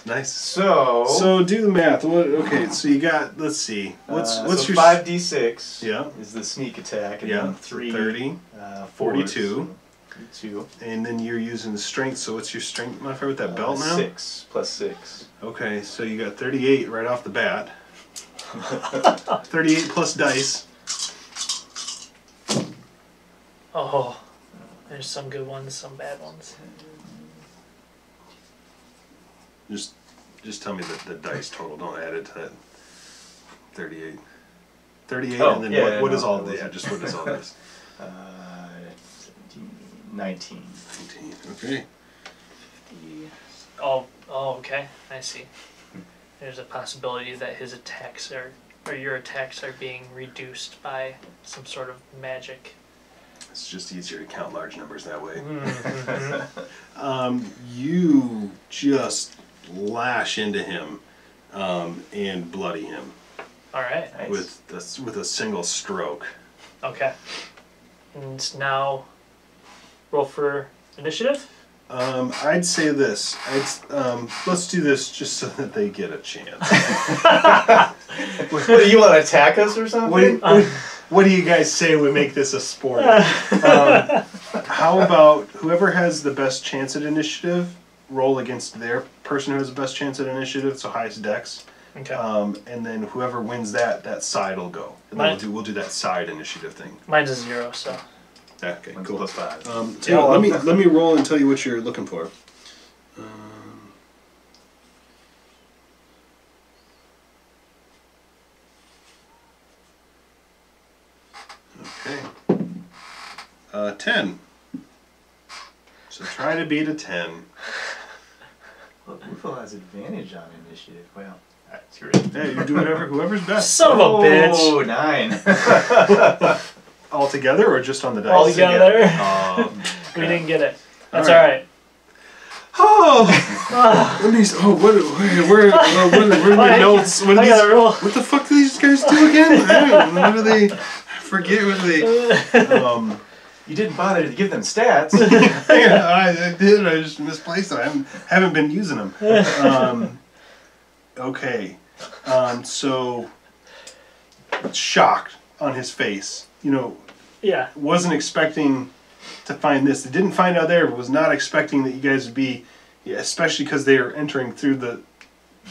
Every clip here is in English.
Nice. So do the math. Okay, so you got. Let's see. What's so your 5d6? Yeah. Is the sneak attack, and Yeah. then 3, 30, 42. 42. And then you're using the strength. So what's your strength modifier with that belt now? 6 plus 6. Okay, so you got 38 right off the bat. 38 plus dice. Oh, there's some good ones, some bad ones. Just tell me the dice total. Don't add it to that. 38. 38, Oh, and then yeah, what is all this? Yeah, just what is all this? 17, 19. 19. Okay. 50. Oh, okay. I see. There's a possibility that his attacks or your attacks are being reduced by some sort of magic. It's just easier to count large numbers that way. Mm-hmm. You just lash into him and bloody him. All right. Nice. with a single stroke. Okay. And now, roll for initiative. I'd say this. Let's do this just so that they get a chance. What, do you want to attack us or something? What do you guys say we make this a sport? How about whoever has the best chance at initiative, roll against their person who has the best chance at initiative, so highest dex. Okay. And then whoever wins that side will go. And then we'll do that side initiative thing. Mine's a 0, so. Okay, Mine's cool. plus 5. Let me roll and tell you what you're looking for. Okay. 10. So try to beat a 10. Well, Bufo has advantage on initiative. Well, that's your Hey, you do whoever's best. Son of a bitch! Oh, 9. All together or just on the dice? All together. Okay. We didn't get it. That's All alright. Let me. Where are my notes? What the fuck do these guys do again? I don't know. What do they? I forget what they. You didn't bother to give them stats. Yeah, I did. I just misplaced them. I haven't been using them. Okay. So shocked on his face. Yeah. Wasn't expecting to find this. They didn't find out there, but was not expecting that you guys would be, especially because they are entering through the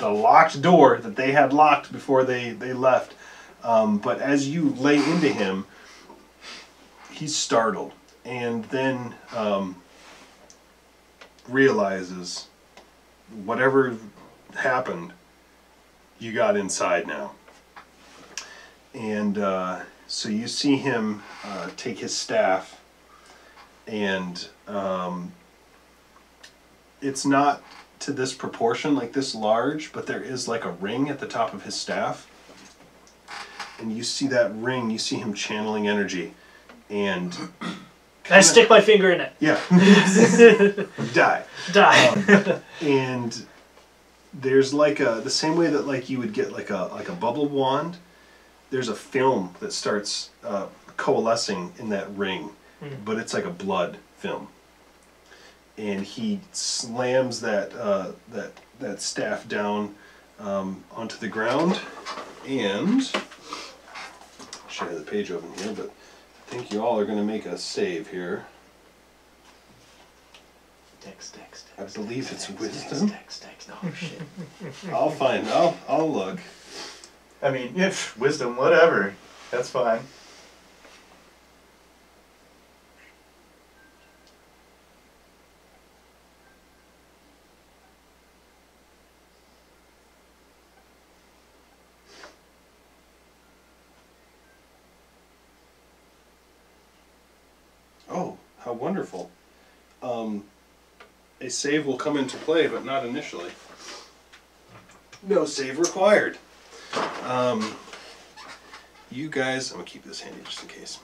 locked door that they had locked before they left. But as you lay into him, he's startled and then realizes whatever happened, you got inside now. And so you see him take his staff, and it's not to this proportion, like this large, but there is like a ring at the top of his staff. And you see that ring, you see him channeling energy. And Can I stick my finger in it? Yeah. Die. And there's like the same way that like you would get like a bubble wand, there's a film that starts coalescing in that ring, but it's like a blood film. And he slams that staff down onto the ground, and I should have the page open here, but I think you all are going to make a save here. Dex. I believe it's wisdom. Dex. Oh shit. I'll look. I mean, if wisdom, whatever. That's fine. Oh, how wonderful. A save will come into play, but not initially. No save required. You guys, I'm going to keep this handy just in case.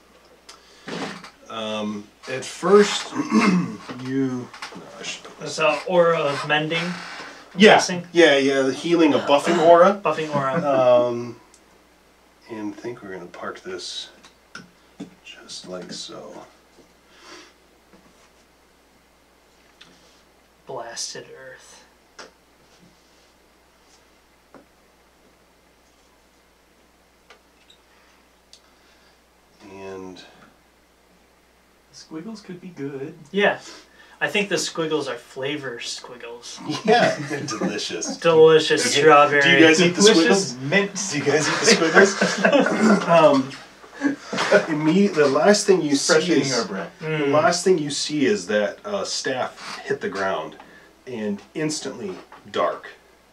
At first, no, I should put this. That's an aura of mending. Yeah, Guessing. yeah, the healing, a buffing aura. Buffing aura. And I think we're going to park this just like so. Blasted earth. Squiggles could be good. Yeah. I think the squiggles are flavor squiggles. Yeah, they're delicious. Delicious strawberry. Do you guys eat the squiggles? Mint. Do you guys eat the squiggles? The last thing you Fresh see eating is our bread. the last thing you see is that staff hit the ground, and instantly dark,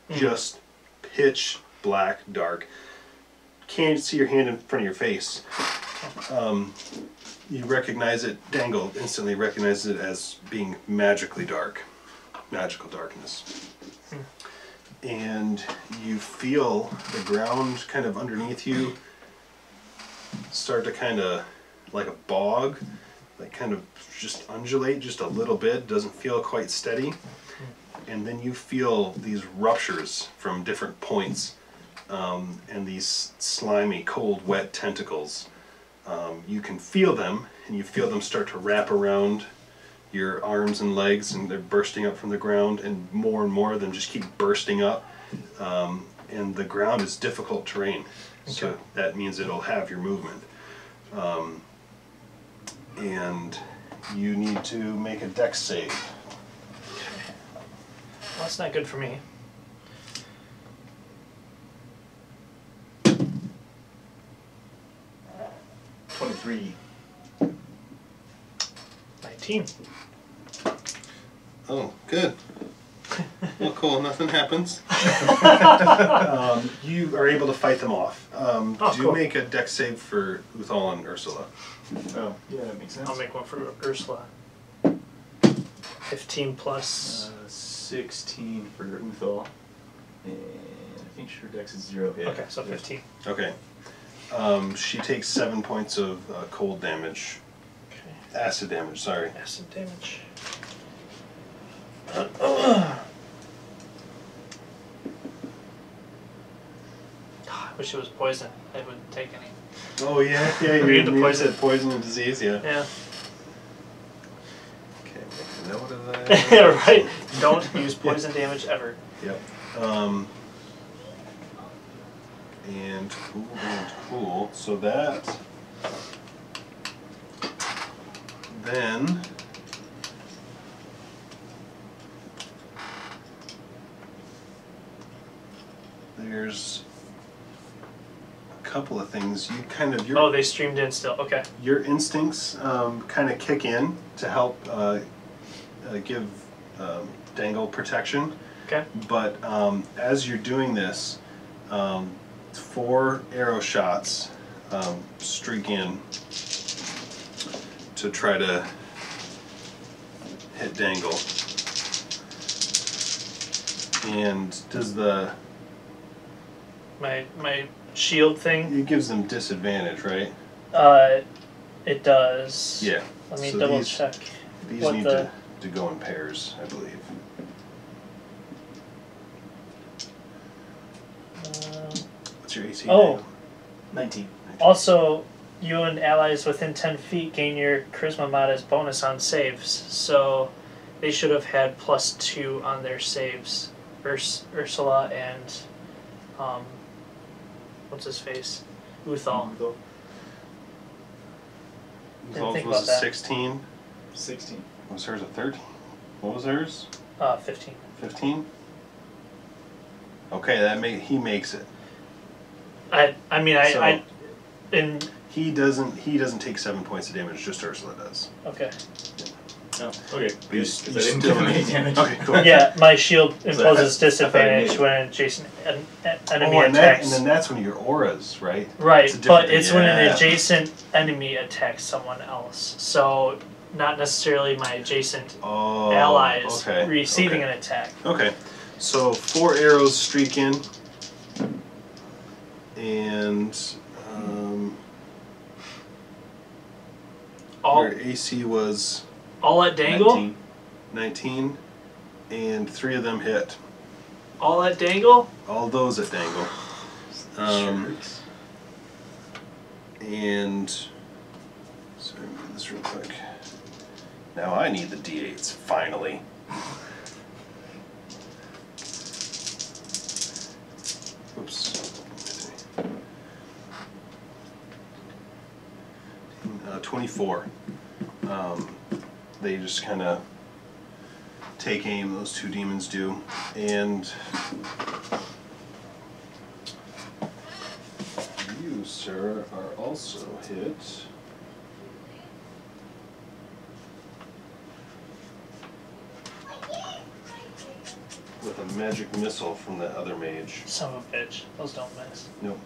just pitch black dark. Can't see your hand in front of your face. You recognize it. Dangle instantly recognizes it as being magically dark, magical darkness. And you feel the ground kind of underneath you start to kind of, like a bog, like kind of just undulate just a little bit, doesn't feel quite steady. And then you feel these ruptures from different points, and these slimy, cold, wet tentacles. You can feel them, and you feel them start to wrap around your arms and legs, and they're bursting up from the ground, and more of them just keep bursting up. And the ground is difficult terrain, so that means it'll have your movement. And you need to make a dex save. Well, that's not good for me. 23. 19. Oh, good. Well, cool. Nothing happens. You are able to fight them off. Cool. Make a dex save for Uthal and Ursula. Oh, yeah, that makes sense. I'll make one for Ursula. 15 plus. 16 for Uthal. And I think her dex is 0 hit. Okay, so 15. Okay. She takes 7 points of cold damage. Okay. Acid damage, sorry. Acid damage. I wish it was poison. I wouldn't take any. Oh, yeah, yeah. Read the poison. Poison and disease, yeah. Yeah. Okay, make a note of that. Yeah, right. Don't use poison damage ever. Yep. And cool. So that then there's a couple of things. You kind of Oh, they streamed in still. Okay. your instincts kind of kick in to help give Dangle protection. Okay. But as you're doing this, 4 arrow shots streak in to try to hit Dangle. And does My shield thing. it gives them disadvantage, right? It does. Yeah. Let me So double these- check. These What need the- to go in pairs, I believe. What's your AC? Oh. Daniel? 19. Also, you and allies within 10 feet gain your charisma mod as bonus on saves, so they should have had +2 on their saves. Ursula and what's his face? Uthal. Uthal. Didn't think was about a that. 16. 16. Was hers a 13? What was hers? 15. 15? Okay, he makes it. I mean So- I in He doesn't take 7 points of damage, just Ursula does. okay. Oh, okay. You I s- you didn't still do any need- damage. Okay, cool. Yeah, my shield I imposes thought- I disadvantage thought when an adjacent enemy Oh, and attacks. then that's when your auras, right? Right, It's a different but thing, it's when an yeah. adjacent enemy attacks someone else. So not necessarily my adjacent Oh, allies okay, receiving okay. an attack. Okay, so 4 arrows streak in, and All your AC was all at Dangle? 19. 19, and 3 of them hit. All at Dangle? All those at Dangle. Sharks. And sorry, let me do this real quick. Now I need the D8s finally. Oops. 24. They just kind of take aim, those two demons do, and you, sir, are also hit with a magic missile from the other mage. Son of a bitch. Those don't miss. Nope.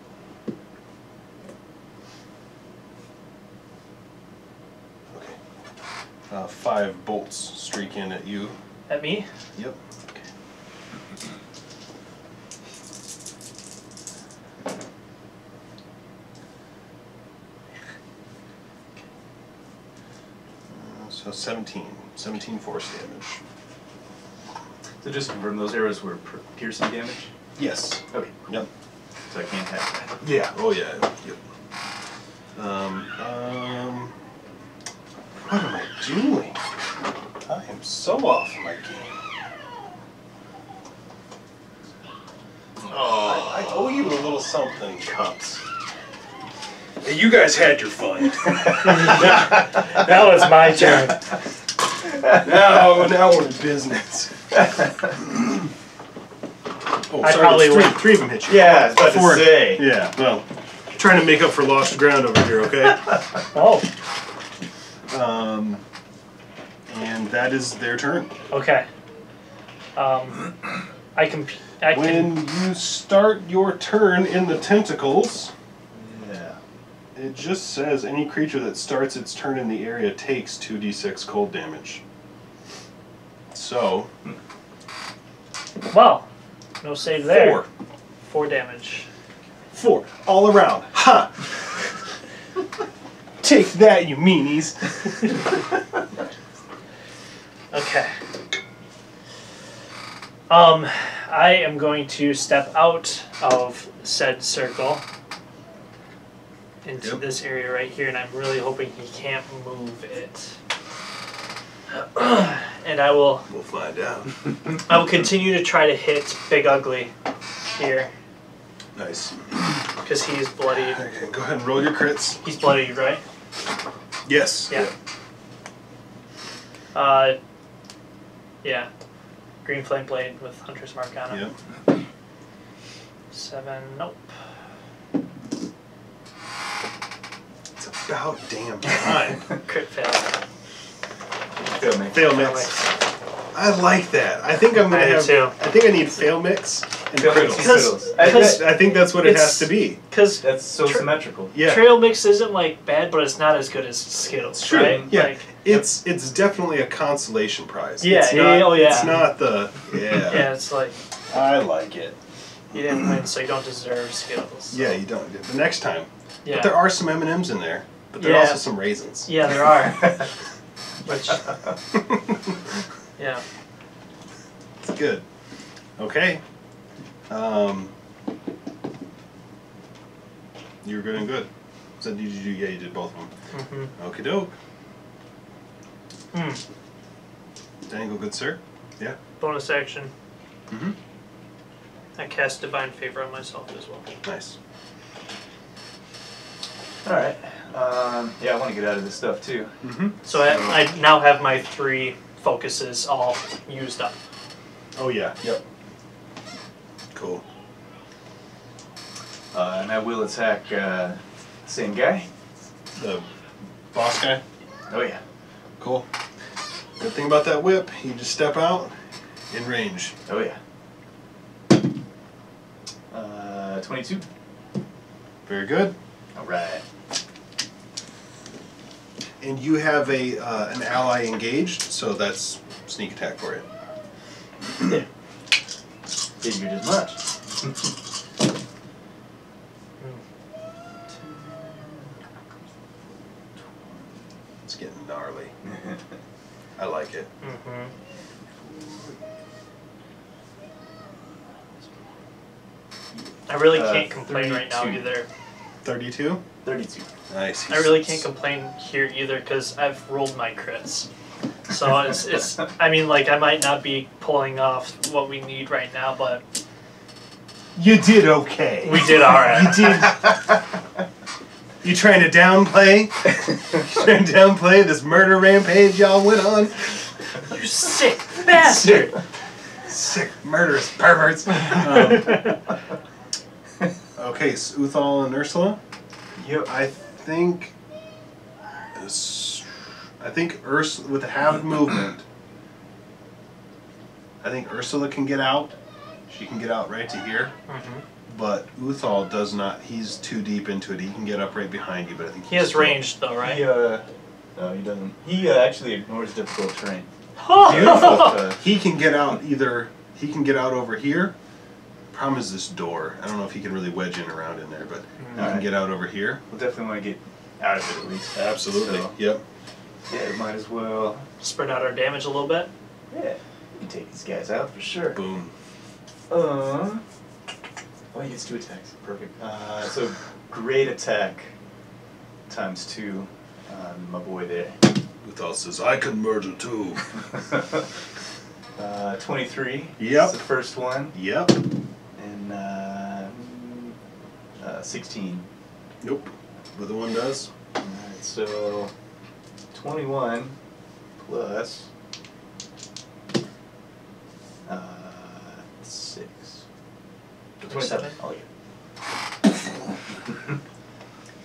Okay. 5 bolts streak in at you. At me? Yep. So 17 force damage. So just to confirm, those arrows were piercing damage? Yes. Okay. Yep. So I can't have that. Yeah. Oh yeah. Yep. What am I doing? I am so off my game. Oh, I owe you a little something, cups. Hey, you guys had your fun. That was my turn. now we're in business. Oh, I sorry, probably would. three of them hit you. Yeah, I was about to say. Yeah, well, trying to make up for lost ground over here, okay? Oh. And that is their turn. Okay. When you start your turn in the tentacles, Yeah. it just says any creature that starts its turn in the area takes 2d6 cold damage. So, Well, no save there. 4. 4 damage. 4. All around. Ha! Take that, you meanies. Okay. I am going to step out of said circle into this area right here, and I'm really hoping he can't move it. And I will. We'll find out. I will continue to try to hit Big Ugly here Nice. because he's bloodied. Okay, go ahead and roll your crits. He's bloodied, right? Yes. Yeah. Yeah. Green Flame Blade with Hunter's Mark on it. Yep. 7. Nope. It's about damn time. Crit fail. Fail mix. Fail mix. I like that. I think I'm gonna I do have. too. I think I need fail mix and Fail mix crittles. and crittles. I think that's what it It's- has to be. Because That's so symmetrical. Yeah. Trail Mix isn't like bad, but it's not as good as Skittles, True. right? Yeah. Like, It's definitely a consolation prize. Yeah, It's yeah, not, oh, yeah. It's not the yeah, it's like I like it. you didn't win, so you don't deserve Skittles. Yeah, you don't. The next time. Yeah. But there are some M&Ms in there. But there are Yeah. also some raisins. Yeah, there are. Which, yeah. It's good. Okay. You were good and good. So did you do? Yeah, you did both of them. Mm-hmm. Okie doke. Mm. Dangle, good sir. Yeah. Bonus action. Mm-hmm. I cast Divine Favor on myself as well. Nice. Alright. Yeah, I want to get out of this stuff too. Mm-hmm. So I now have my 3 focuses all used up. Oh yeah. Yep. Cool. And I will attack same guy. The boss guy. Oh yeah. Cool. Good thing about that whip, you just step out in range. Oh yeah. 22. Very good. Alright. And you have a an ally engaged, so that's sneak attack for you. Figured as much. It's getting gnarly. I like it. Mm-hmm. I really can't complain right now 32. either. 32? 32. Nice. I really can't complain here either because I've rolled my crits. So it's I mean, like, I might not be pulling off what we need right now, but You did okay. we did alright. You did. You trying to downplay? You trying to downplay this murder rampage y'all went on? You sick bastard! Sick murderous perverts. Okay, so Uthal and Ursula. Yep. I think Ursula with the habit movement. I think Ursula can get out. She can get out right to here. But Uthal does not. He's too deep into it. He can get up right behind you, but I think he has range though, right? No, he doesn't. He actually ignores difficult terrain. He can get out either. He can get out over here. Problem is this door. I don't know if he can really wedge in around in there, but he can get out over here. We'll definitely want to get out of it at least. Absolutely. So, Yep. yeah, might as well spread out our damage a little bit. Yeah, we can take these guys out for sure. Boom. Oh, he gets 2 attacks. Perfect. So great attack times 2 on my boy there. Uthal says, I can murder too. 23. Yep. That's the first one. Yep. And 16. Nope. But the one does. Alright, so 21 plus 6. 27. Oh,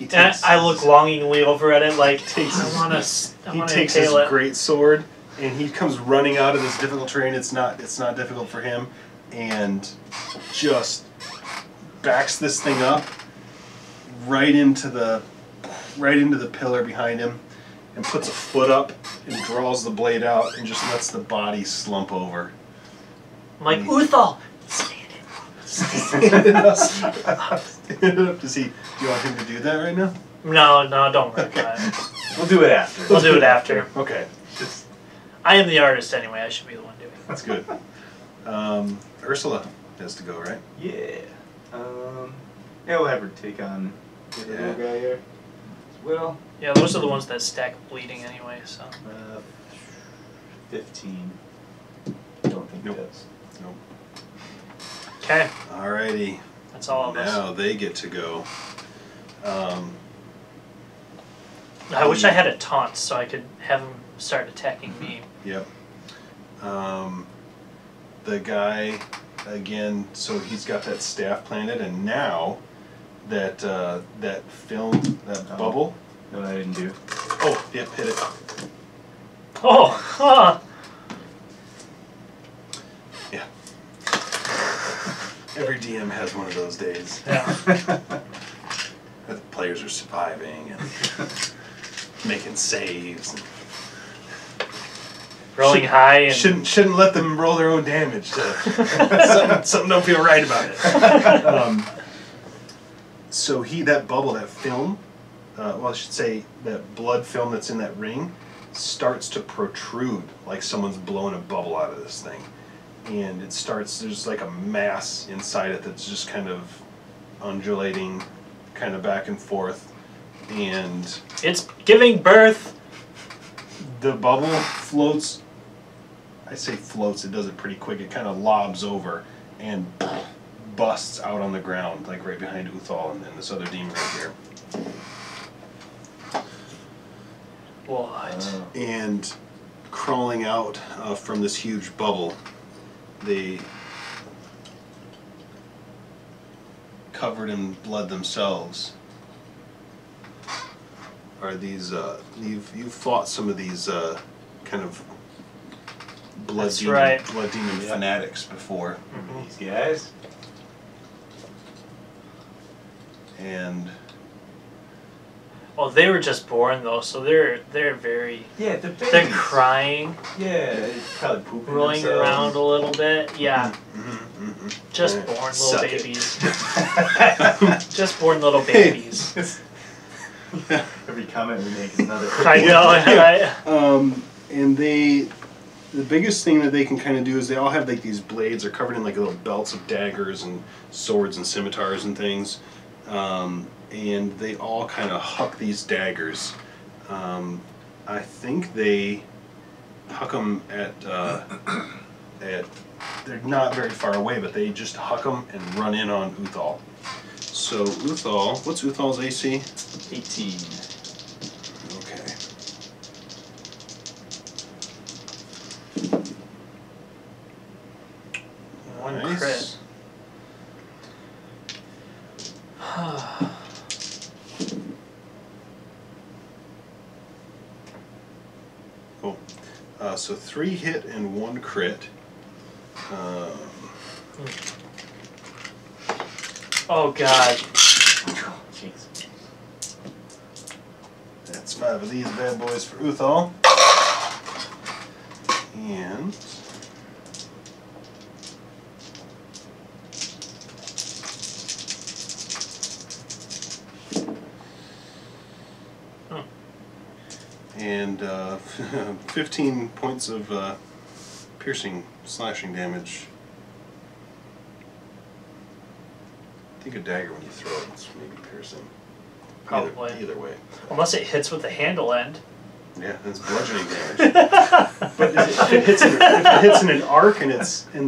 And I look longingly over at it like, He I takes his great sword and he comes running out of this difficult terrain. It's not difficult for him, and just backs this thing up right into the pillar behind him, and puts a foot up and draws the blade out and just lets the body slump over. I'm like, Uthal, Stand it up. Stand it up. Do you want him to do that right now? No, don't worry about it. We'll do it after. We'll do it after. Okay. I am the artist anyway. I should be the one doing it. That's good. Ursula has to go, right? Yeah. Yeah, we'll have her take on the little guy here as well. Yeah, those are the ones that stack bleeding anyway, so. 15. Don't think it does. Nope. Okay. Alrighty. That's all of us. Now they get to go. I wish I had a taunt so I could have him start attacking me. Yep. The guy, again, so he's got that staff planted, and now that that film, that bubble. No, I didn't do. Oh, yep, hit it. Oh, huh. Yeah. Every DM has one of those days. Yeah. The players are surviving and making saves. And Rolling high and shouldn't let them roll their own damage. Something don't feel right about it. So that bubble, that film, well, I should say that blood film that's in that ring, starts to protrude like someone's blowing a bubble out of this thing, and it starts. There's like a mass inside it that's just kind of undulating, kind of back and forth, and it's giving birth. The bubble floats. I say floats, it does it pretty quick. It kind of lobs over and busts out on the ground, like right behind Uthal and then this other demon right here. What? And crawling out from this huge bubble, they covered in blood themselves are these you've fought some of these kind of blood demon fanatics before. These guys. And well, they were just born though, so they're very they're crying. Yeah, they're probably pooping rolling themselves around a little bit. Yeah. Just born little Suck babies. Just born little babies. Every comment we make is another. I know, right? And the biggest thing that they can kind of do is they all have like these blades. They're covered in like little belts of daggers and swords and scimitars and things. And they all kind of huck these daggers. I think they huck them at they're not very far away, but they just huck them and run in on Uthal. So Uthal, what's Uthal's AC? 18. Okay. One Nice. crit. Cool. So 3 hit and 1 crit. Oh god. Jeez. That's 5 of these bad boys for Uthal. And and 15 points of piercing, slashing damage. I think a dagger when you throw it, it's maybe piercing. Probably. Either way. Unless it hits with the handle end. Yeah, that's bludgeoning damage. But if it hits in an arc and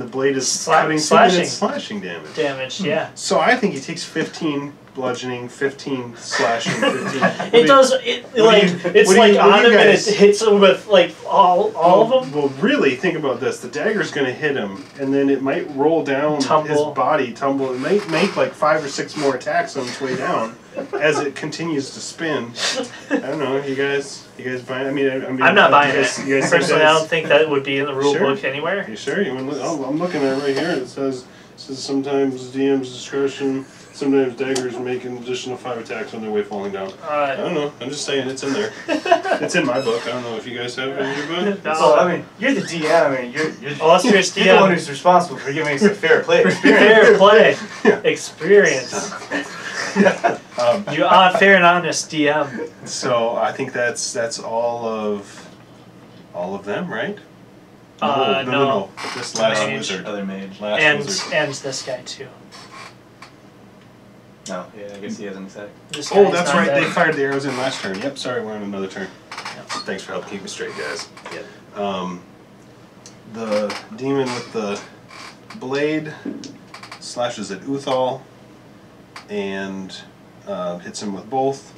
the blade is cutting slashing. it's slashing damage. Damage, yeah. So I think he takes 15 bludgeoning, 15 slashing, 15. It does. It's like on him, and it hits him with like all of them. Well, really, think about this: the dagger's going to hit him, and then it might roll down his body, tumble. It might make like 5 or 6 more attacks on its way down as it continues to spin. I don't know. You guys buy? I mean, I'm not buying it. You guys Personally, I don't think that would be in the rule book anywhere. You sure? You want to look? I'm looking at it right here. It says sometimes DM's discretion. Sometimes daggers make an additional 5 attacks on their way falling down. I don't know. I'm just saying it's in there. It's in my book. I don't know if you guys have it in your book. No. Well, I mean, you're the DM. I mean, you're illustrious DM. You're the one who's responsible for giving us a fair play experience. Fair play experience. You are fair and honest DM. So I think that's all of them, right? No. This last wizard, other mage, and this guy too. No, yeah, I guess he hasn't attacked. Oh, that's right. They fired the arrows in last turn. Yep. Sorry, we're on another turn. Yep. Thanks for helping keep me straight, guys. Yep. The demon with the blade slashes at Uthal and hits him with both.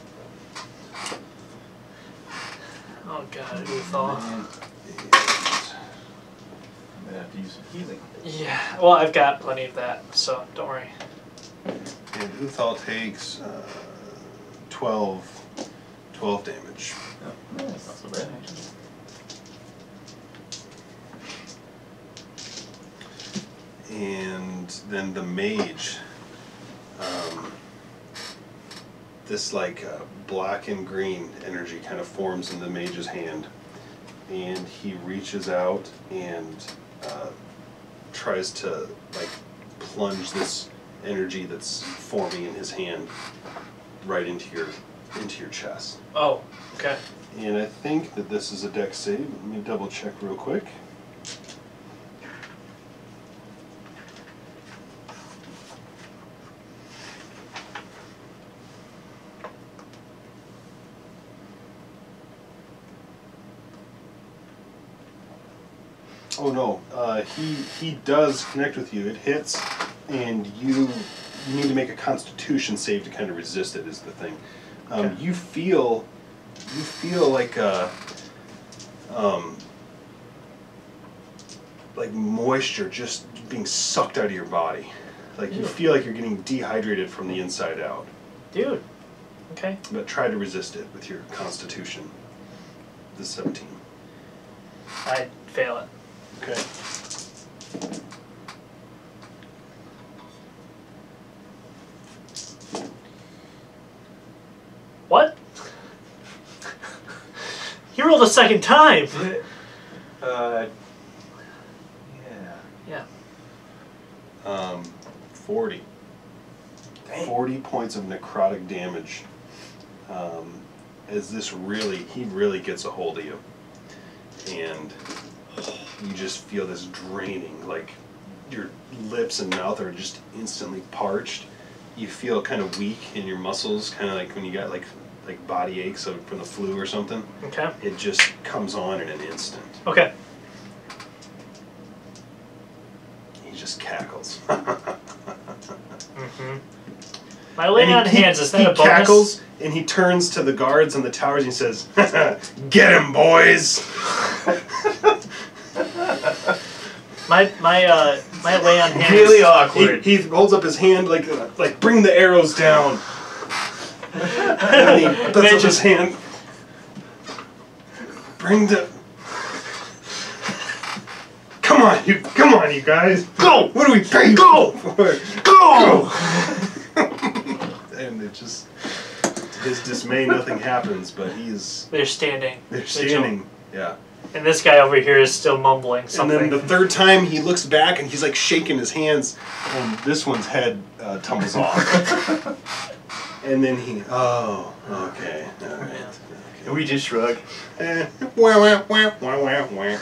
Oh god, Uthal. I'm gonna have to use some healing. Yeah. Well, I've got plenty of that, so don't worry. And Uthal takes 12 damage. Oh, that's not so bad, actually. And then the mage, this like black and green energy kind of forms in the mage's hand, and he reaches out and tries to like plunge this energy that's forming in his hand right into your chest. Oh, okay. And I think that this is a dex save. Let me double check real quick. Oh no, he does connect with you. It hits, and you need to make a Constitution save to kind of resist it. Is the thing. Okay. You feel like moisture just being sucked out of your body. Like you feel like you're getting dehydrated from the inside out. Dude. Okay. But try to resist it with your Constitution. The 17. I fail it. Okay. What? You rolled a second time. Yeah. Yeah. 40. Dang. 40 points of necrotic damage. As he really gets a hold of you. And you just feel this draining, like your lips and mouth are just instantly parched. You feel kind of weak in your muscles, kind of like when you got like body aches from the flu or something. Okay. It just comes on in an instant. Okay. He just cackles. Mm-hmm. My lay on hands, is that a bonus? Cackles, And he turns to the guards on the towers and he says, "Get him, boys!" My lay on hands. Really awkward. He holds up his hand like bring the arrows down. And he puts up his hand. Bring the. Come on, you guys. Go! What do we pay? Go! Go! And it just, to his dismay, nothing happens. But They're standing. They're standing. Yeah. And this guy over here is still mumbling something. And then the third time he looks back and he's like shaking his hands, and this one's head tumbles off. And then he, oh, okay, all right. Okay. And we just shrug. Wah, wah, wah, wah, wah, wah.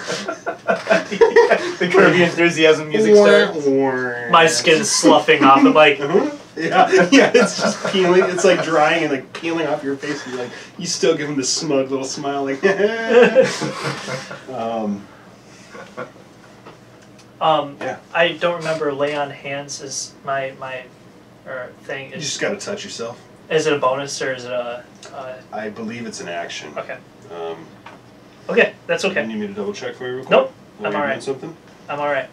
The Curb Your Enthusiasm music starts. My skin's sloughing off. I'm like, yeah, it's just peeling. It's like drying and like peeling off your face. And you still give him this smug little smile, like. Yeah. I don't remember lay on hands is my thing. You just gotta touch yourself. Is it a bonus or is it a? I believe it's an action. Okay. Okay, that's okay. You need me to double check for you real quick? Nope, While I'm you're alright. doing something? I'm alright.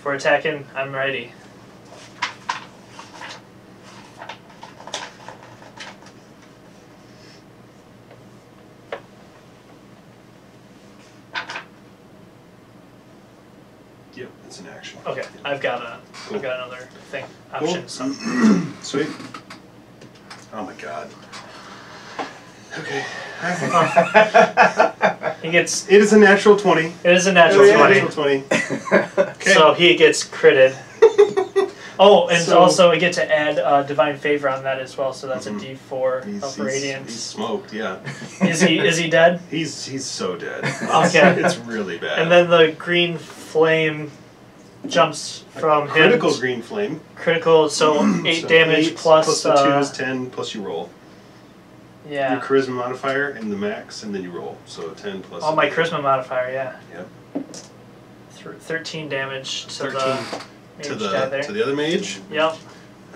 For attacking, I'm ready. Yep, it's an action. Okay, I've got another thing. Option. So. Sweet. Oh my god. Okay. He gets. It is a natural 20. It is a natural 20. Natural 20. Okay. So he gets critted. Oh, and also I get to add Divine Favor on that as well, so that's a D4 of Radiance. He's smoked, yeah. Is he dead? He's so dead. Okay. It's really bad. And then the green flame jumps from him. Critical green flame. Critical, so 8 So damage 8 plus the 2 is 10 plus you roll. Yeah. Your charisma modifier and the max, and then you roll. So 10 plus. Oh, my charisma modifier, yeah. Yep. 13 damage to 13 the mage guy there. to the other mage. Yep.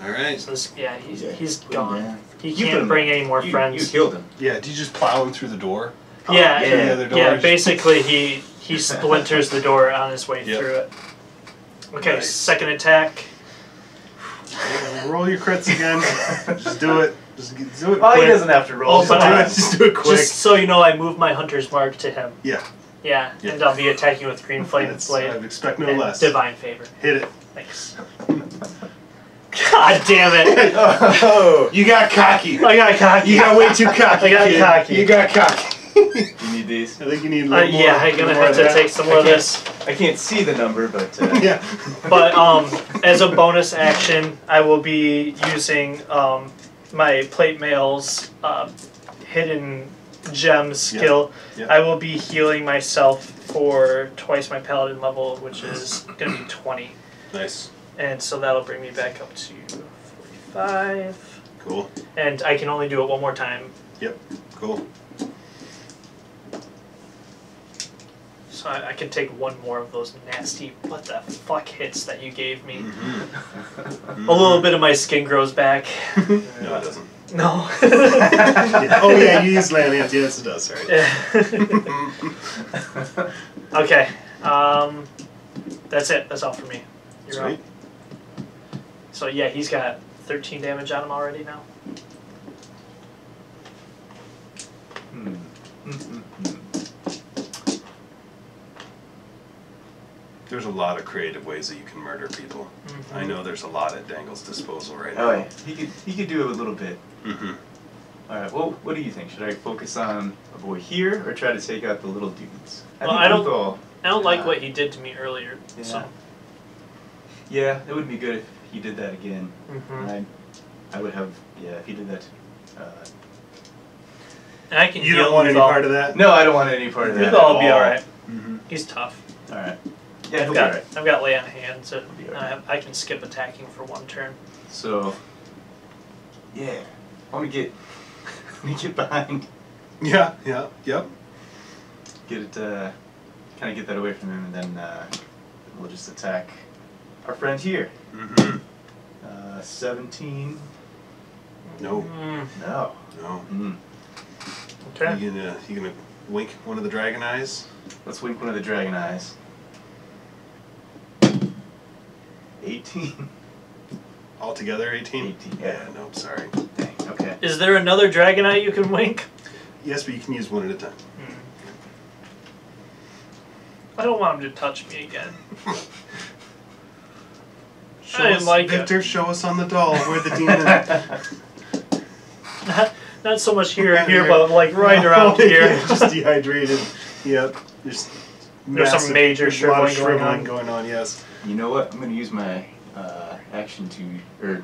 All right. So this, he's put him gone. down. He You put can't him bring down. any more friends. You killed him. Yeah. Did you just plow him through the door? Yeah, Through the other door? yeah. Basically, he splinters the door on his way Yep. through it. Okay, Nice. second attack. Roll your crits again. Just do it. Just do it. Oh, he quick. doesn't have to roll. Oh, He's but fine. Just do it quick. Just so you know, I move my hunter's mark to him. Yeah. Yeah, Yeah. and I'll be attacking with green flame That's, blade. I would expect no and less. Divine Favor. Hit it. Thanks. God damn it! Oh, You got cocky. I got cocky. You got way too cocky. I got kid. cocky. You got cocky. you need these. I think you need a little more. Yeah, I'm gonna have to take some more of this. I can't see the number, but Yeah. But as a bonus action, I will be using my plate mail's hidden gem skill. Yep. I will be healing myself for twice my paladin level, which is gonna be 20, Nice. and so that'll bring me back up to 45. Cool. And I can only do it one more time. Yep. Cool. So I can take one more of those nasty what the fuck hits that you gave me. Mm-hmm. A little bit of my skin grows back. No, it doesn't. No. Yeah. Oh yeah, you use land hands. Yes, it does. Right. Okay. That's it. That's all for me. You're up. Sweet. So yeah, he's got 13 damage on him already now. There's a lot of creative ways that you can murder people. Mm-hmm. I know there's a lot at Dangle's disposal right oh now. yeah, he could do it a little bit. Mm-hmm. All right. Well, what do you think? Should I focus on a boy here or try to take out the little dudes? Well, think I don't- both all- I don't like what he did to me earlier. Yeah. So. Yeah, it would be good if he did that again. Mm-hmm. I would have. Yeah, if he did that. And I can You heal don't want any Uthal. part of that? No, I don't want any part of that. Uthal will be alright. Mm-hmm. He's tough. All right. Yeah, he'll I've be got alright. I've got lay on hands, and He'll be alright. I can skip attacking for one turn. So. Yeah, I want to get. Get behind. Yeah. Yeah. Yep. Get it. Kind of get that away from him, and then we'll just attack our friend here. Mm-hmm. 17 No. No. No. Okay. You gonna wink one of the dragon eyes? Let's wink one of the dragon eyes. 18. Altogether 18? 18, Yeah, no, sorry. Dang, okay. Is there another dragon eye you can wink? Yes, but you can use one at a time. I don't want him to touch me again. Show I didn't us, like Victor, show us on the doll where the demon Not so much here, but like right around here. Just dehydrated. Yep. There's some major a lot of shriveling going on, yes. You know what? I'm going to use my action or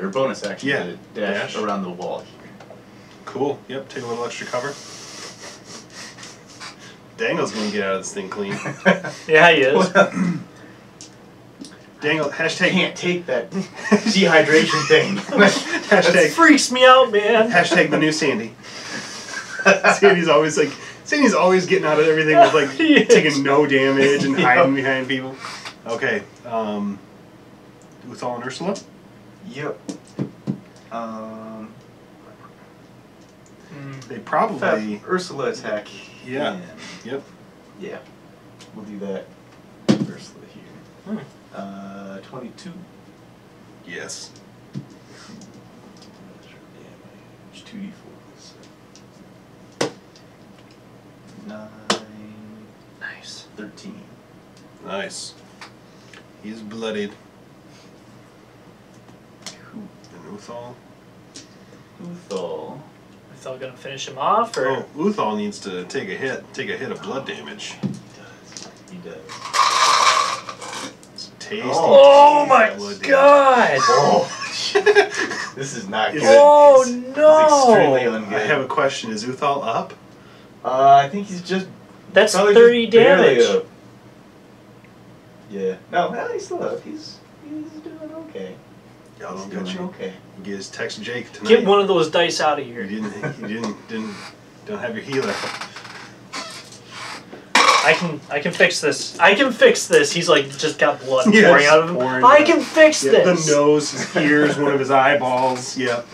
bonus action to dash around the wall here. Cool. Yep, take a little extra cover. Dangle's going to get out of this thing clean. Yeah, he is. Dangle, hashtag... Can't take that dehydration thing. Hashtag... Freaks me out, man. Hashtag the new Sandy. Sandy's always getting out of everything with like taking no damage and hiding behind people. Okay. Uthal and Ursula? Yep. They probably... Ursula attack. Yeah. Yep. Yeah. We'll do that. Ursula here. 22. Yes. Damage 2d4. 9. Nice. 13. Nice. He's bloodied. And Uthal? Uthal. Is that gonna finish him off, or? Oh, Uthal needs to take a hit of blood damage. He does. It's tasty. Oh my god! Oh, this is not good. Oh It's no! extremely ungood. I have a question. Is Uthal up? I think he's just. That's probably 30 just barely damage. up. Yeah. No, well, he's still up. He's doing okay. Y'all He's don't doing get you. okay. You guys text Jake tonight. Get one of those dice out of You here. don't have your healer. I can fix this. I can fix this. He's like just got blood Yeah, pouring out of him. pouring I out. can fix Yep, this. the nose, his ears, one of his eyeballs. Yep.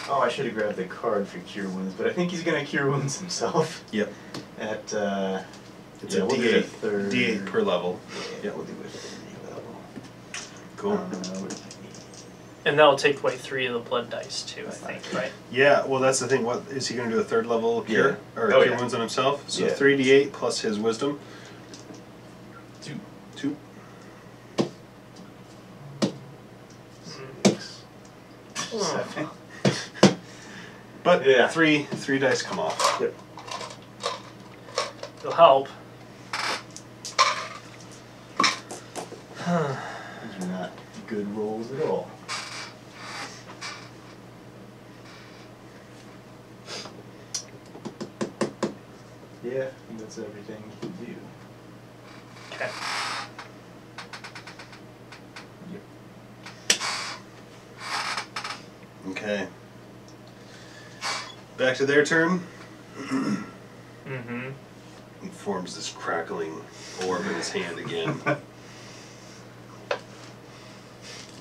Oh, I should have grabbed the card for Cure Wounds, but I think he's gonna Cure Wounds himself. Yep. At It's yeah, a we'll do D8. third. D8 per level. Yeah, we'll do it at 3 level. Cool. And that'll take away 3 of the blood dice too, I think, right? Yeah, well that's the thing. What is he going to do? A third level cure? Yeah. Or cure wounds on himself? So Yeah. 3d8 plus his wisdom. 2. 6. 7. But Yeah. three dice come off. Yep. It'll help. These are not good rolls at all. Yeah, I think that's everything you can do. Okay. Yep. Okay. Back to their turn. Mm-hmm. He forms this crackling orb in his hand again.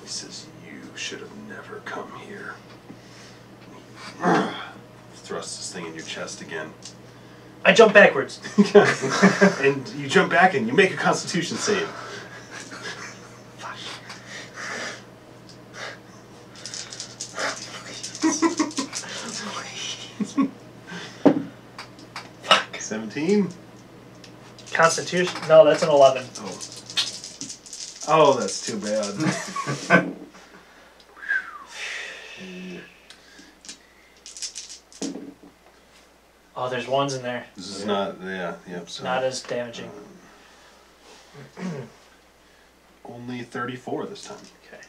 He says, "You should have never come here." Thrusts this thing in your chest again. I jump backwards. And you jump back and you make a Constitution save. Fuck. 17. Constitution? No, that's an 11. Oh, that's too bad. Oh, there's ones in there. This is not, yep. So, Not as damaging. only 34 this time. Okay.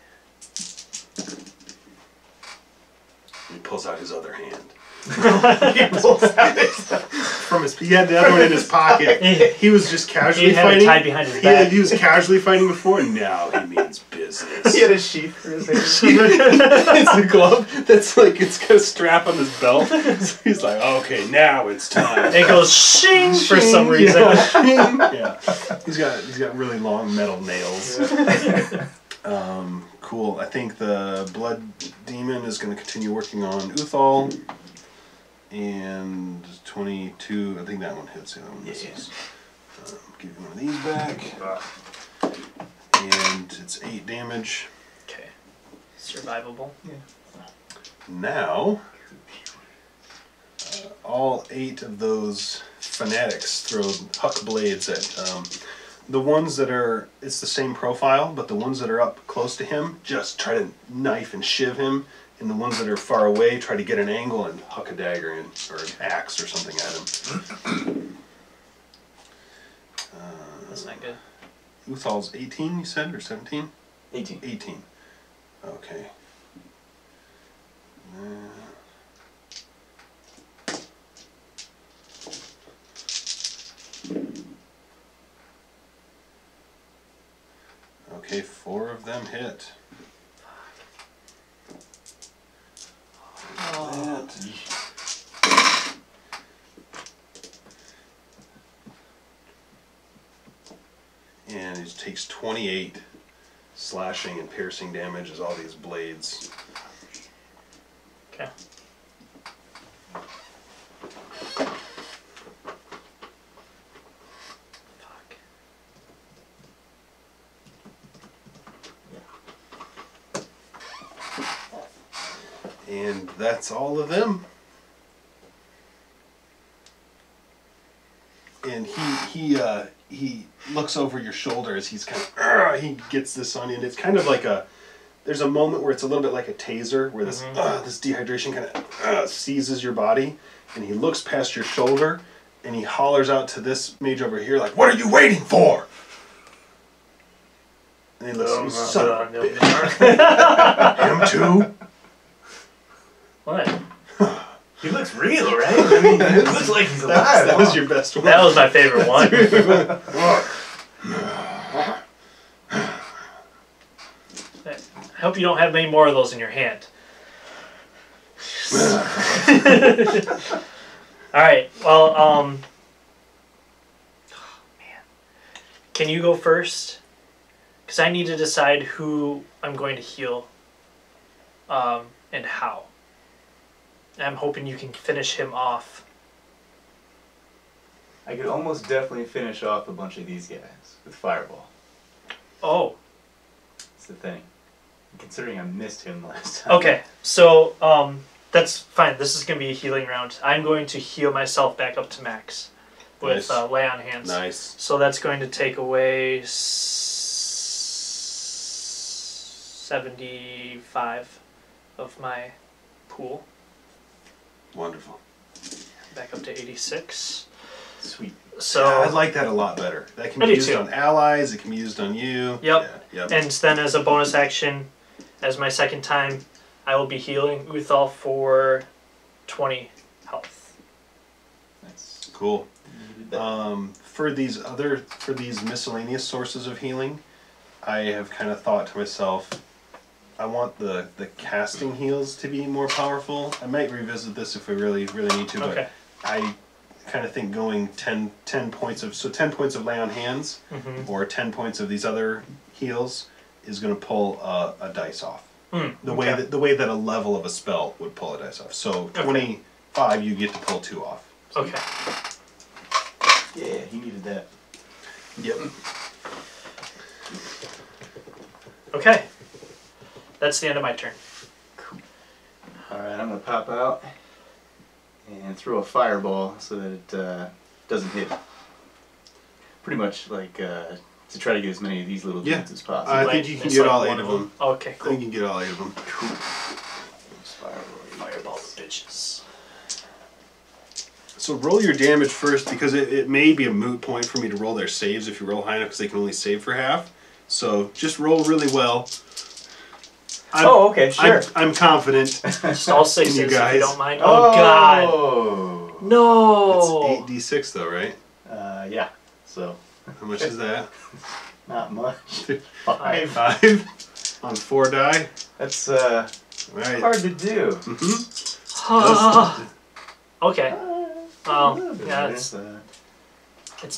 He pulls out his other hand. He pulls out He had the other one in his pocket. He was just casually He had fighting. it tied behind his back. He was casually fighting before. Now he means business. He had a sheath for his hand. It's the glove that's like it's got a strap on his belt. So he's like, okay, now it's time. It goes shing for some reason. Yeah, shing. Yeah. He's got really long metal nails. Cool. I think the Blood Demon is going to continue working on Uthal. And 22, I think that one hits. The other one misses. Give you one of these back. And it's 8 damage. Okay. Survivable. Yeah. Now, all 8 of those fanatics throw huck blades at the ones that are, it's the same profile, but the ones that are up close to him just try to knife and shiv him, and the ones that are far away try to get an angle and huck a dagger in, or an axe or something at him. That's not good. Uthal's 18, you said, or 17? 18. 18. Okay. Okay, 4 of them hit. Oh. And he takes 28 slashing and piercing damage as all these blades. Okay. Fuck. And that's all of them. And he looks over your shoulder as he's kind of he gets this on you, and it's kind of like there's a moment where it's a little bit like a taser, where this this dehydration kind of seizes your body, and he looks past your shoulder, and he hollers out to this mage over here, like, "What are you waiting for?" And he looks, "Son of a bitch." Him too? What? He looks real, right? I mean, he looks like he's alive. That was your best one. That was my favorite one. I hope you don't have many more of those in your hand. Alright, well, oh, man. Can you go first? Because I need to decide who I'm going to heal and how. I'm hoping you can finish him off. I could almost definitely finish off a bunch of these guys with Fireball. Oh. That's the thing. Considering I missed him last time. Okay, so that's fine. This is going to be a healing round. I'm going to heal myself back up to max with lay on hands. Nice. So that's going to take away 75 of my pool. Wonderful. Back up to 86. Sweet. So yeah, I like that a lot better. That can be used on allies. It can be used on you. Yep. Yeah, yep. And then as a bonus action, as my second time, I will be healing Uthal for 20 health. Nice. Cool. For these miscellaneous sources of healing, I have kind of thought to myself, I want the casting heals to be more powerful. I might revisit this if we really need to, but I kind of think going 10 points of 10 points of lay on hands or 10 points of these other heals is going to pull a dice off. The way that a level of a spell would pull a dice off. So 25 you get to pull 2 off. So. Okay. Yeah, he needed that. Yep. Okay. That's the end of my turn. Cool. Alright, I'm going to pop out and throw a fireball so that it doesn't hit. Pretty much like to try to get as many of these little dudes as possible. I think you can get all 8 of them. Okay, cool. I think you can get all 8 of them. Cool. Fireball bitches. So roll your damage first, because it may be a moot point for me to roll their saves if you roll high enough, because they can only save for half. So just roll really well. Okay, sure. I'm confident. Just all 6s you guys. if you don't mind. Oh, God. No. It's 8d6 though, right? Yeah. So. How much is that? Not much. 5. 5 on 4 die. That's right. hard to do. Okay. Well, yeah, it's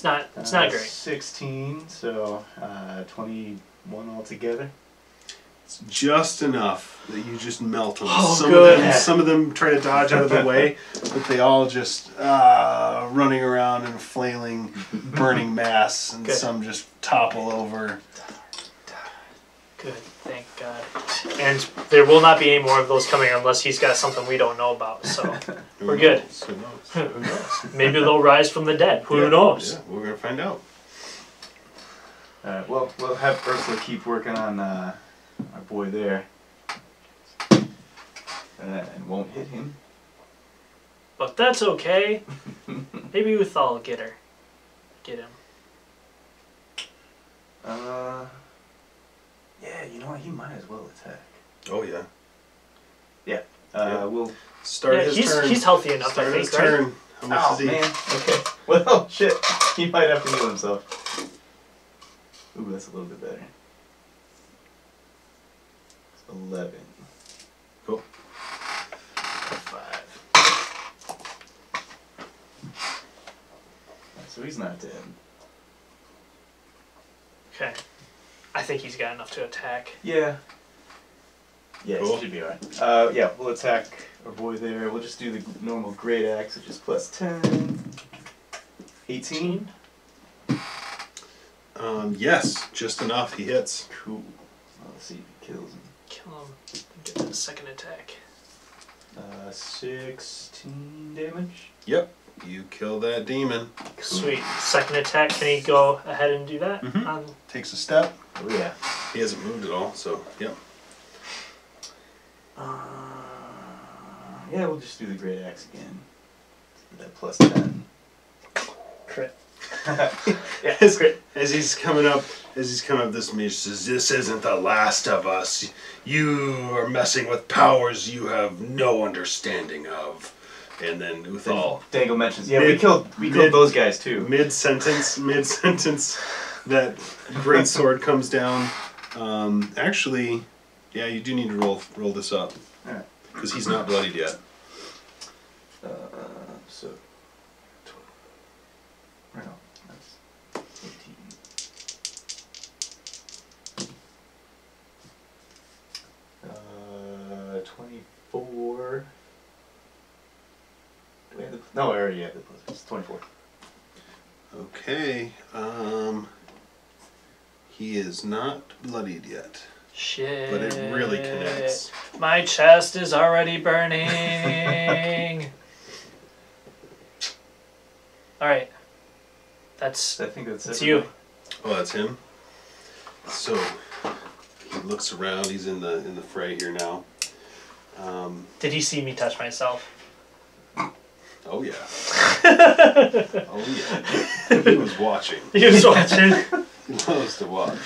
not great. 16, so 21 altogether. just enough that you just melt them. Oh, some good. Some of them try to dodge out of the way, but they all just running around in a flailing, burning mass, and Good. some just topple over. Good, thank God. And there will not be any more of those coming unless he's got something we don't know about. So we're good. Who knows? Who knows? Maybe they'll rise from the dead. Who knows? Yeah, we're gonna find out. Alright, well, we'll have Ursula keep working on our boy there. And won't hit him. But that's okay. Maybe Uthal will get her. Get him. Yeah, you know what? He might as well attack. Oh yeah. Yeah. We'll Start his turn. He's healthy enough, Start I think, his right? turn. How much Oh is he? man. Okay. Well, shit. He might have to heal himself. Ooh, that's a little bit better. It's 11. Cool. 5. So he's not dead. Okay. I think he's got enough to attack. Yeah. Yeah, Cool. he should be alright. Yeah, we'll attack our boy there. We'll just do the normal great axe, which is plus 10. 18. Yes, just enough. He hits. Cool. Well, let's see if he kills him. Kill him. And get that second attack. 16 damage. Yep. You kill that demon. Sweet. Second attack. Can he go ahead and do that? Mhm. Takes a step. Oh yeah. He hasn't moved at all, so yep. Yeah, we'll just do the great axe again. That plus 10. Crit. Yeah, as he's coming up, this mage says, "This isn't the last of us. You are messing with powers you have no understanding of." And then Uthal, Dangle mentions, yeah, we killed those guys too. mid sentence, that great sword comes down. Actually, yeah, you do need to roll this up because he's not bloodied yet. So 12. Right, no, that's 18. Uh, 24. Do we have the? No, I already have the plus. It's 24. Okay. He is not bloodied yet, Shit. but it really connects. My chest is already burning. Alright. I think that's It's it. you. Oh, that's him. So he looks around. He's in the fray here now. Did he see me touch myself? Oh yeah. Oh yeah. He was watching. He was watching. He loves to watch.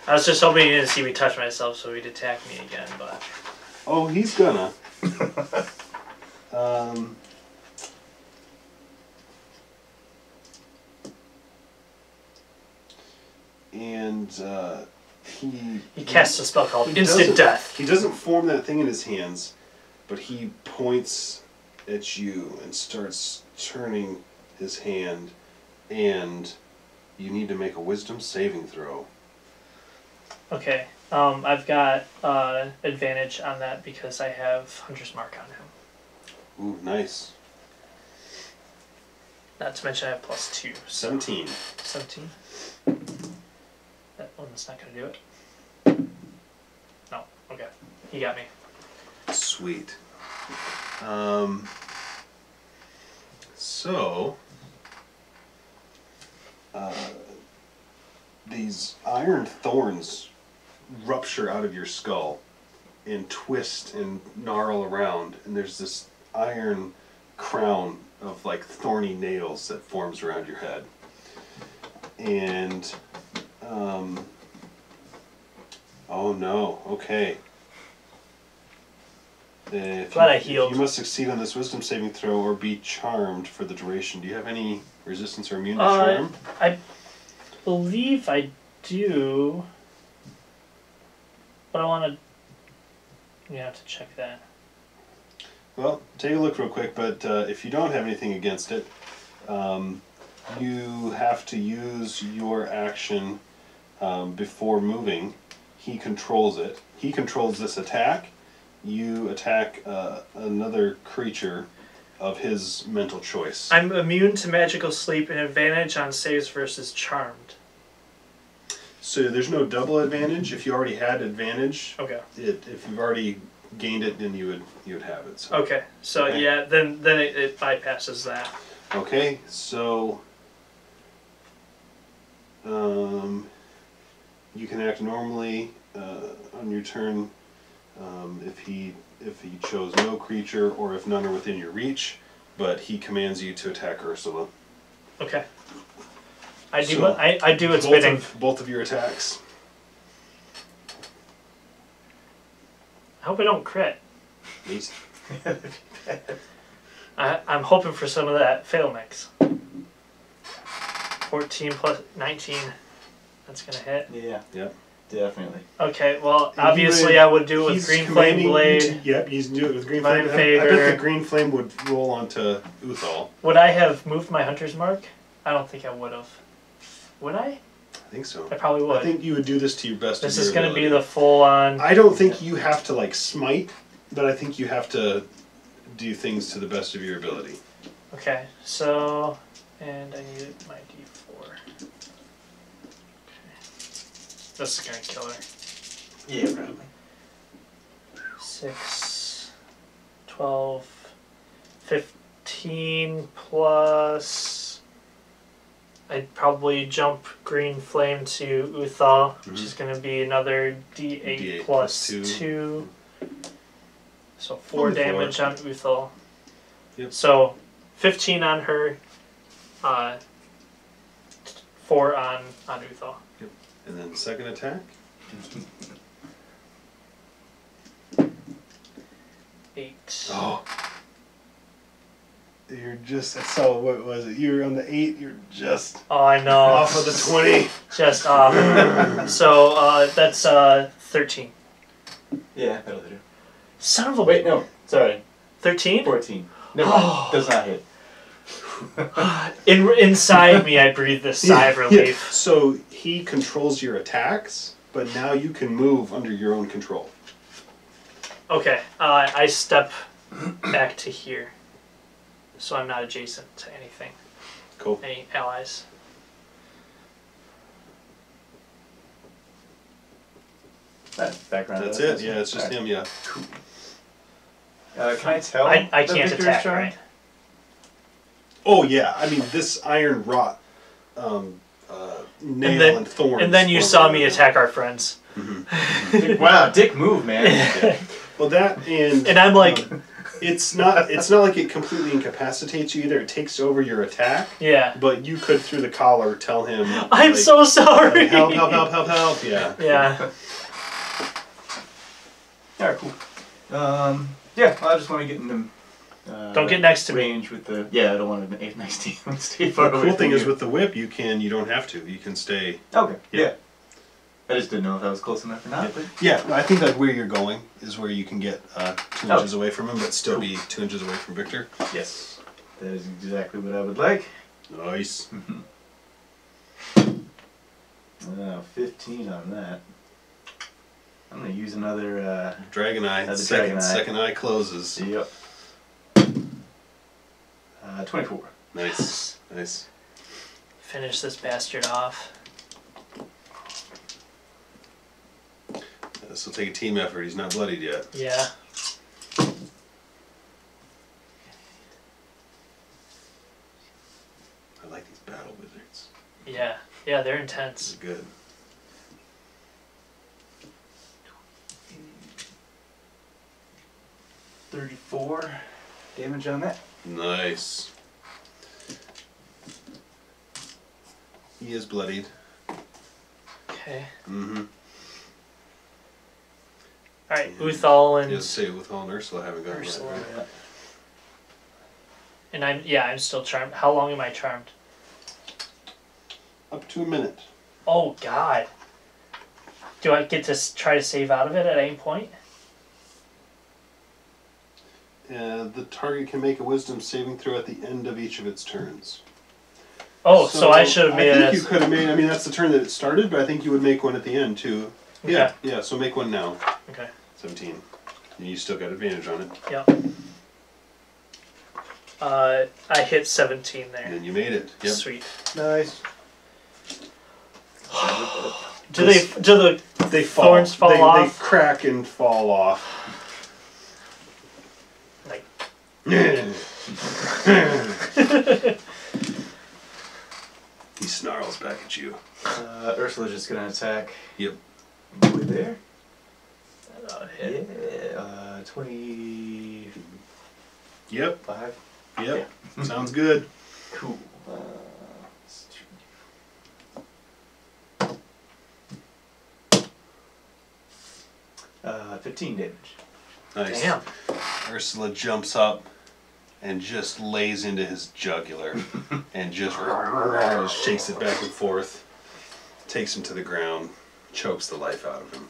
I was just hoping he didn't see me touch myself so he'd attack me again, but... Oh, he's gonna. And He casts a spell called he Instant doesn't- Death. He doesn't form that thing in his hands, but he points at you and starts turning his hand, and you need to make a wisdom saving throw. Okay. I've got advantage on that because I have Hunter's Mark on him. Ooh, nice. Not to mention I have +2. So 17. 17. That one's not going to do it. No. Okay. He got me. Sweet. So, these iron thorns rupture out of your skull and twist and gnarl around, and there's this iron crown of like thorny nails that forms around your head. And, oh no, okay. Glad I healed. You must succeed on this wisdom saving throw or be charmed for the duration. Do you have any resistance or immune to charm? I believe I do. But I want to... You have to check that. Well, take a look real quick, but if you don't have anything against it, you have to use your action before moving, he controls it. He controls this attack. You attack another creature of his mental choice. I'm immune to magical sleep and advantage on saves versus charmed. So there's no double advantage. If you already had advantage, Okay. If you've already gained it, then you would have it. So. Okay. So Okay. yeah, then it bypasses that. Okay, so you can act normally on your turn if he chose no creature or if none are within your reach, but he commands you to attack Ursula. Okay. I do So, I do its bidding. Both of your attacks. I hope I don't crit. Nice. I'm hoping for some of that fail mix. 14 plus 19. That's gonna hit. Yeah. Yep. Definitely. Okay, well, obviously I would do it with Green Flame Blade. Yep, he's doing it with Green Mind Flame. I Favor. bet the Green Flame would roll onto Uthal. Would I have moved my Hunter's Mark? I don't think I would have. Would I? I think so. I probably would. I think you would do this to your best This of your is going to ability. be the full-on... I don't think you have to, like, smite, but I think you have to do things to the best of your ability. Okay, so... And I need my D4. Okay. This is going to kill her. Yeah, probably. 6, 12, 15 plus... I'd probably jump Green Flame to Uthal, which is going to be another D8 plus 2. So 4 damage on Uthal. Yep. So 15 on her, 4 on Uthal. Yep. And then second attack. 8. Oh. You're just, so what was it? You were on the 8, you're just Oh, I know. off of the 20. Just off. So that's 13. Yeah, that'll do. Son of a... Wait, no. Sorry. 13? 14. No, mind. Does not hit. Inside me, I breathe this sigh of relief. Yeah. So he controls your attacks, but now you can move under your own control. Okay, I step back to here. So I'm not adjacent to anything. Cool. Any allies. Background. That's it. Yeah, it's just him. Yeah. Cool. Can I tell? I the can't victor's attack, charm? right? Oh yeah. I mean, this iron wrought nail and thorns. And then you saw me attack our friends. Mm-hmm. Wow, dick move, man. Yeah. Well, that And I'm like, it's not like it completely incapacitates you either. It takes over your attack. yeah. But you could, through the collar, tell him. I'm like, so sorry. Help! Help! Help! Help! Help! Yeah. Yeah. Alright, cool. Yeah, well, I just want to get in the Don't get next to me. range with the. Yeah, I don't want to be next to you. Stay far The away. cool thing from is you. with the whip, you don't have to. You can stay. Okay. Yeah. Yeah. I just didn't know if I was close enough or not. But Yeah, I think like where you're going is where you can get 2 Oh. inches away from him, but still be 2 inches away from Victor. yes, that is exactly what I would like. Nice. 15 on that. I'm gonna use another. Dragon Eye. Another Second, Dragon Eye. second eye closes. Yep. 24. Nice. Nice. Finish this bastard off. This will take a team effort. He's not bloodied yet. Yeah. I like these battle wizards. Yeah. Yeah, they're This intense. is good. $34 damage on that. Nice. He is bloodied. Okay. Mm-hmm. Alright, Uthal and... Yes, say with all and Ursula haven't gotten that Ursula. right. And I'm still charmed. How long am I charmed? Up to a minute. Oh, God. Do I get to try to save out of it at any point? The target can make a wisdom saving throw at the end of each of its turns. Oh, so I should have made it. I think you could have made. I mean, that's the turn that it started, but I think you would make one at the end too. Okay. Yeah, yeah. So make one now. Okay. 17. And you still got advantage on it. Yep. I hit 17 there. And then you made it. Yep. Sweet. Nice. Do the thorns fall They off? They crack and fall off. Like. He snarls back at you. Ursula's just gonna attack. Yep. Boy there. That'll hit. Yeah. 20. Yep. 5. Yep. Sounds good. Cool. 15 damage. Nice. Damn. Ursula jumps up and just lays into his jugular and just shakes it back and forth, takes him to the ground, chokes the life out of him.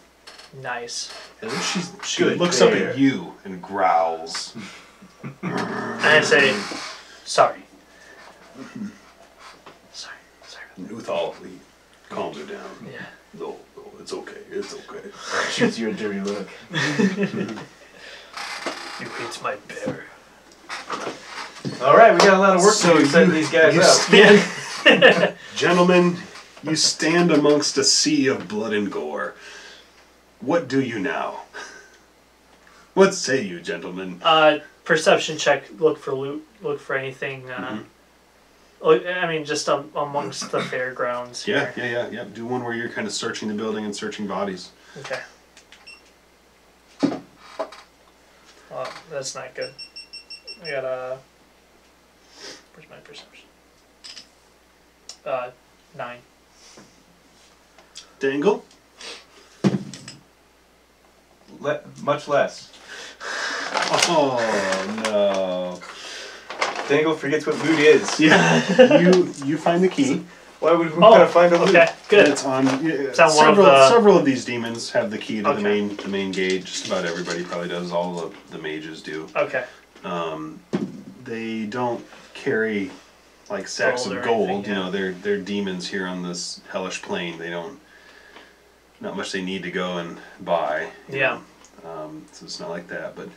Nice. And then she looks up at you and growls. And I say, sorry. Sorry. Uthal calms her down. Yeah. No, it's okay. It's okay. Shoots you a dirty look. You ate my bear. Alright, we got a lot of work to do setting these guys up. Gentlemen, you stand amongst a sea of blood and gore. What do you now? What say you, gentlemen? Perception check. Look for loot. Look for anything. I mean, just amongst the fairgrounds here. Yeah. Do one where you're kind of searching the building and searching bodies. Okay. Well, that's not good. I got where's my perception? 9. Dangle? Much less. Oh no. Dangle forgets what loot is. Yeah. you find the key. Why would we gotta find a loot? Okay, good. It's on. Several of these demons have the key to the main gate. Just about everybody probably does. All of the mages do. Okay. They don't carry like sacks of gold. Anything, You know, they're demons here on this hellish plane. They don't. Not much they need to go and buy. Yeah. So it's not like that, but.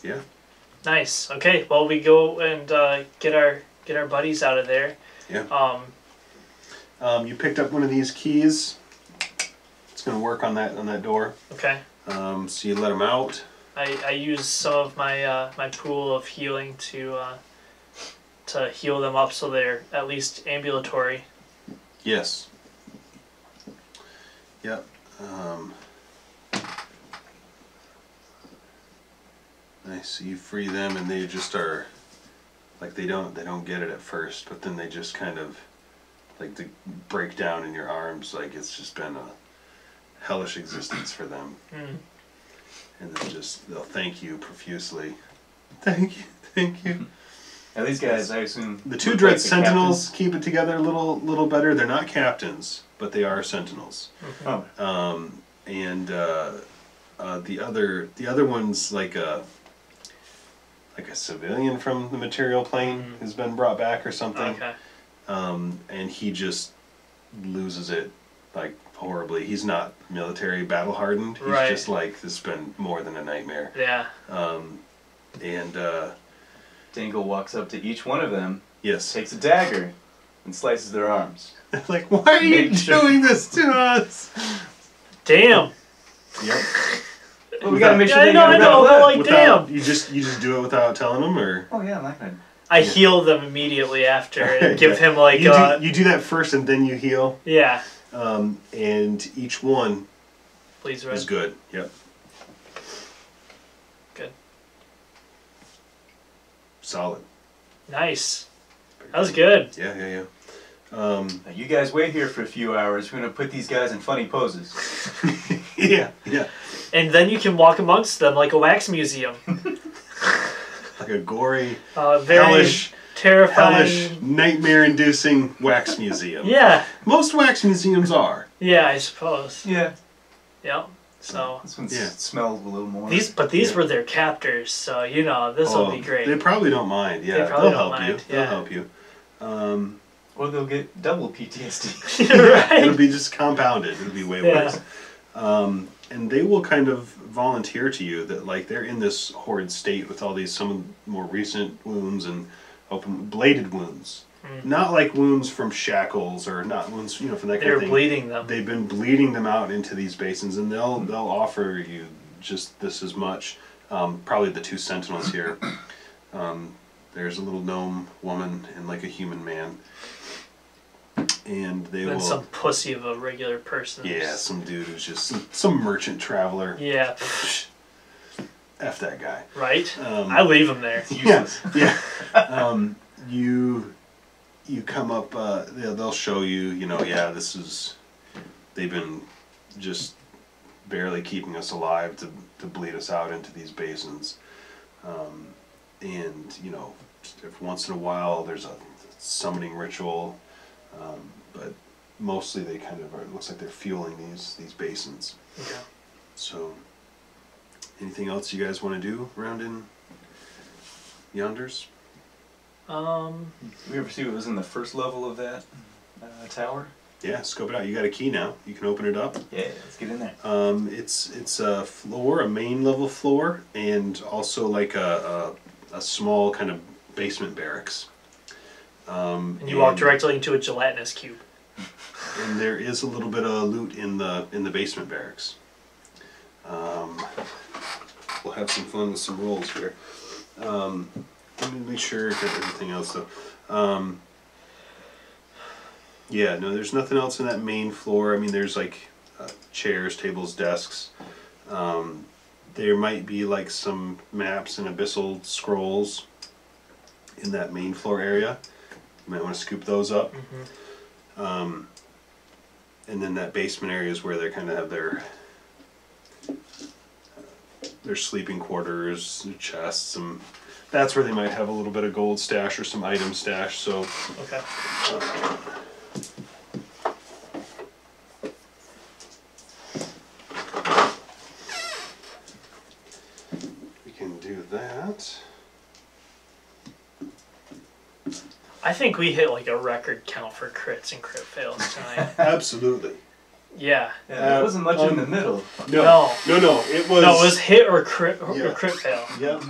Yeah. Nice. Okay. Well, we go and get our buddies out of there. Yeah. You picked up one of these keys. It's gonna work on that door. Okay. So you let them out. I use some of my my pool of healing to heal them up so they're at least ambulatory. Yes. Yep. Nice. So you free them, and they just are like they don't get it at first, but then they just kind of like they break down in your arms, like it's just been a hellish existence for them. And then they'll thank you profusely. Thank you. Now these guys, I assume the two dread sentinels keep it together a little better. They're not captains, but they are sentinels. And the other one's like a civilian from the material plane has been brought back or something. Okay. And he just loses it like horribly. He's not military battle hardened. He's just like this has been more than a nightmare. Yeah. And Dangle walks up to each one of them. Yes. Takes a dagger and slices their arms. Like, why are you doing this to us? Damn. Yep. Well, we gotta make sure I know, but like, damn. You just do it without telling them, or? Oh yeah, I'm not gonna. I heal them immediately after and give him like you do that first and then you heal. Yeah. And each one is good. Yep. Good. Solid. Nice. That was good. Yeah. Now you guys wait here for a few hours. We're gonna put these guys in funny poses. Yeah. And then you can walk amongst them like a wax museum. Like a gory, very hellish, terrifying, nightmare-inducing wax museum. Yeah. Most wax museums are. Yeah, I suppose. Yeah. Yep. So this one smells a little more. These were their captors, so this will be great. They probably don't mind. Yeah, they'll help you. They'll help you. Or they'll get double PTSD. Right. It'll be just compounded. It'll be way worse. And they will kind of volunteer to you that like they're in this horrid state with all these some more recent wounds and open bladed wounds. Not like wounds from shackles or not wounds from that kind of thing. They're bleeding them. They've been bleeding them out into these basins, and they'll offer you just this as much. Probably the two sentinels here. There's a little gnome woman and like a human man. And they will. Some pussy of a regular person. Yeah, some dude who's just some merchant traveler. Yeah. F that guy. Right. I leave him there. Useless. Yeah. You come up. They'll show you. This is. They've been just barely keeping us alive to bleed us out into these basins, and every once in a while there's a summoning ritual. But mostly they kind of it looks like they're fueling these basins. Okay. So, anything else you guys want to do around in Yonders? Did we ever see what was in the first level of that tower? Yeah, scope it out. You got a key now. You can open it up. Yeah, let's get in there. It's a floor, a main level floor, and also like a small kind of basement barracks. And you walk directly into a gelatinous cube. And there is a little bit of loot in the basement barracks. We'll have some fun with some rolls here. Let me make sure I got everything else though. Yeah, no, there's nothing else in that main floor. I mean, there's like chairs, tables, desks. There might be like some maps and abyssal scrolls in that main floor area. You might want to scoop those up. And then that basement area is where they kind of have their sleeping quarters, their chests, and that's where they might have a little bit of gold stash or some item stash. So okay. We can do that. I think we hit like a record count for crits and crit fails tonight. Absolutely. Yeah. There wasn't much in the middle. No. It was. No, it was hit or crit or crit fail. Yep.